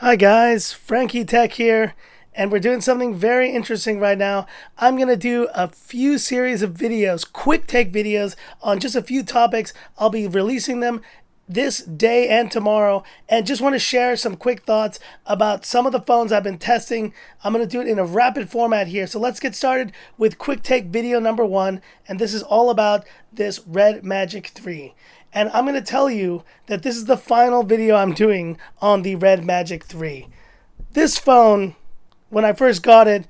Hi guys, Frankie Tech here, and we're doing something very interesting right now. I'm going to do a few series of videos, quick take videos on just a few topics. I'll be releasing them this day and tomorrow, and just want to share some quick thoughts about some of the phones I've been testing. I'm going to do it in a rapid format here. So let's get started with quick take video number 1, and this is all about this Red Magic 3. And I'm going to tell you that this is the final video I'm doing on the Red Magic 3. This phone, when I first got it,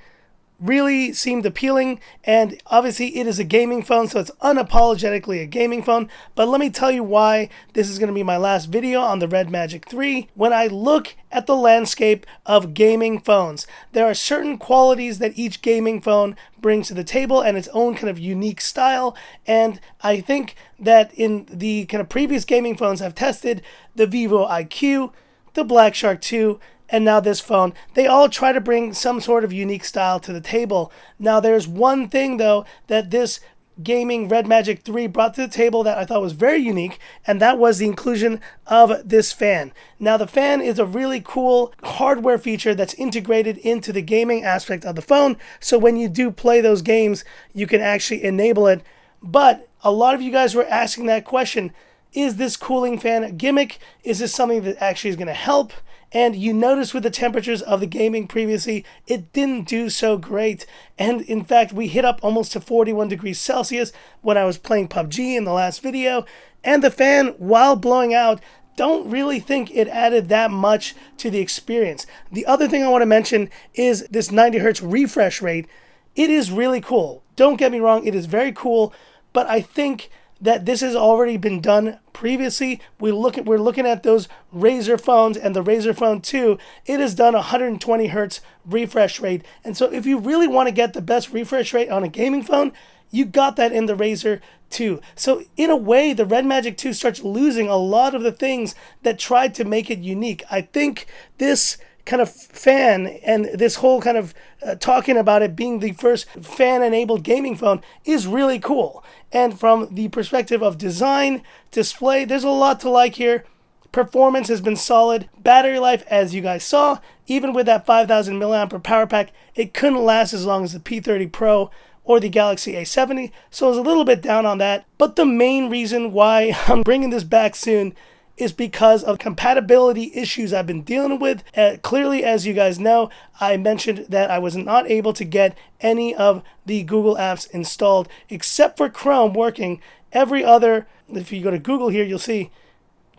really seemed appealing, and obviously it is a gaming phone, so it's unapologetically a gaming phone. But let me tell you why this is going to be my last video on the Red Magic 3. When I look at the landscape of gaming phones, there are certain qualities that each gaming phone brings to the table and its own kind of unique style. And I think that in the kind of previous gaming phones I've tested, the Vivo IQ, the Black Shark 2, and now this phone, they all try to bring some sort of unique style to the table. Now there's one thing though that this gaming Red Magic 3 brought to the table that I thought was very unique, and that was the inclusion of this fan. Now the fan is a really cool hardware feature that's integrated into the gaming aspect of the phone, so when you do play those games you can actually enable it. But a lot of you guys were asking that question: is this cooling fan a gimmick? Is this something that actually is going to help? And you notice with the temperatures of the gaming previously, it didn't do so great. And in fact, we hit up almost to 41 degrees Celsius when I was playing PUBG in the last video. And the fan, while blowing out, don't really think it added that much to the experience. The other thing I want to mention is this 90 Hertz refresh rate. It is really cool. Don't get me wrong, it is very cool, but I think that this has already been done previously. We're looking at those Razer phones, and the Razer Phone 2, it has done 120 Hertz refresh rate. And so if you really want to get the best refresh rate on a gaming phone, you got that in the Razer 2. So in a way, the Red Magic 2 starts losing a lot of the things that tried to make it unique. I think this kind of fan and this whole kind of talking about it being the first fan-enabled gaming phone is really cool. And from the perspective of design, display, there's a lot to like here. Performance has been solid. Battery life, as you guys saw, even with that 5,000 milliampere power pack, it couldn't last as long as the P30 Pro or the Galaxy A70, so I was a little bit down on that. But the main reason why I'm bringing this back soon is because of compatibility issues I've been dealing with. Clearly, as you guys know, I mentioned that I was not able to get any of the Google apps installed except for Chrome working. Every other, if you go to Google here, you'll see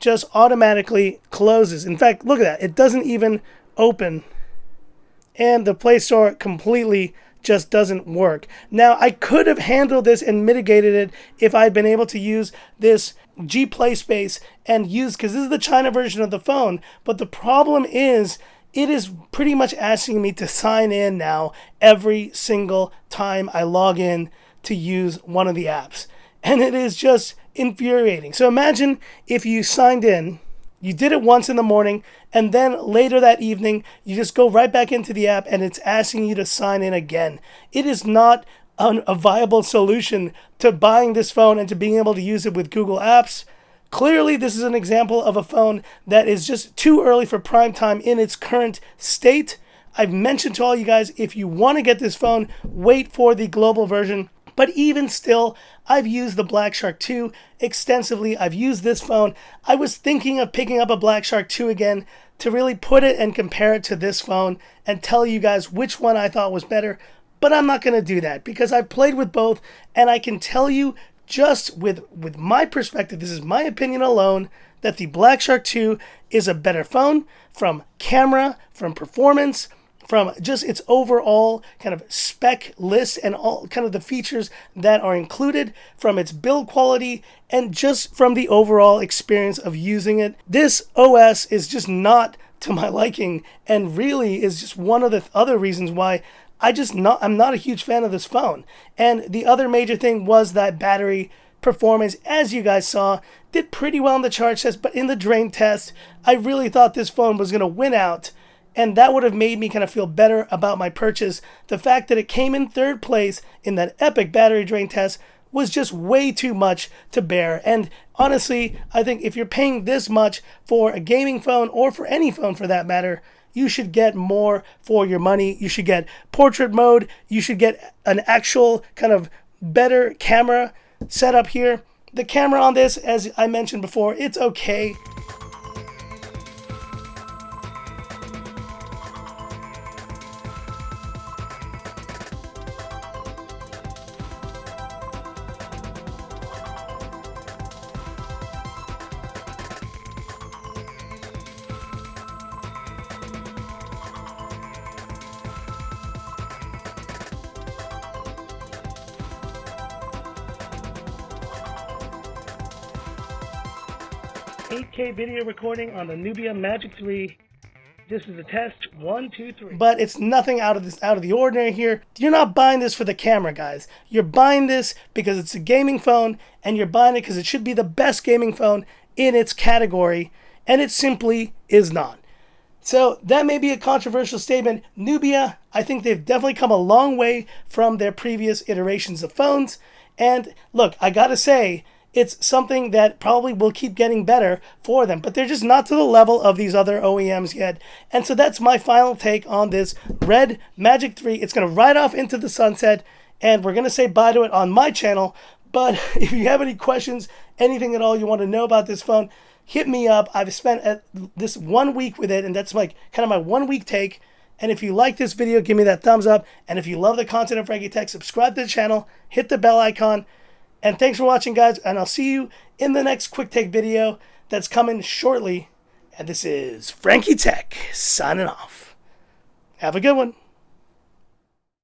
just automatically closes. In fact, look at that. It doesn't even open. And the Play Store completely just doesn't work. Now, I could have handled this and mitigated it if I'd been able to use this G Play Space and use, because this is the China version of the phone, but the problem is it is pretty much asking me to sign in now every single time I log in to use one of the apps. And it is just infuriating. So imagine if you signed in, you did it once in the morning, and then later that evening, you just go right back into the app and it's asking you to sign in again. It is not a viable solution to buying this phone and to being able to use it with Google Apps. Clearly, this is an example of a phone that is just too early for prime time in its current state. I've mentioned to all you guys, if you want to get this phone, wait for the global version. But even still, I've used the Black Shark 2 extensively. I've used this phone. I was thinking of picking up a Black Shark 2 again to really put it and compare it to this phone and tell you guys which one I thought was better. But I'm not going to do that because I've played with both, and I can tell you just with my perspective, this is my opinion alone, that the Black Shark 2 is a better phone from camera, from performance, from just its overall kind of spec list and all kind of the features that are included, from its build quality, and just from the overall experience of using it. This OS is just not to my liking, and really is just one of the other reasons why I'm not a huge fan of this phone. And the other major thing was that battery performance, as you guys saw, did pretty well in the charge test, but in the drain test, I really thought this phone was going to win out. And that would have made me kind of feel better about my purchase. The fact that it came in third place in that epic battery drain test was just way too much to bear. And honestly, I think if you're paying this much for a gaming phone, or for any phone for that matter, you should get more for your money. You should get portrait mode. You should get an actual kind of better camera setup here. The camera on this, as I mentioned before, it's okay. $8K video recording on the Nubia Magic 3. This is a test 1, 2, 3. But it's nothing out of the ordinary here. You're not buying this for the camera, guys. You're buying this because it's a gaming phone, and you're buying it because it should be the best gaming phone in its category, and it simply is not. So that may be a controversial statement. Nubia, I think they've definitely come a long way from their previous iterations of phones. And look, I gotta say, it's something that probably will keep getting better for them, but they're just not to the level of these other OEMs yet. And so that's my final take on this Red Magic 3. It's going to ride off into the sunset, and we're going to say bye to it on my channel. But if you have any questions, anything at all you want to know about this phone, hit me up. I've spent this 1 week with it, and that's like kind of my 1 week take. And if you like this video, give me that thumbs up. And if you love the content of Frankie Tech, subscribe to the channel, hit the bell icon. And thanks for watching, guys, and I'll see you in the next quick take video that's coming shortly. And this is Frankie Tech signing off. Have a good one.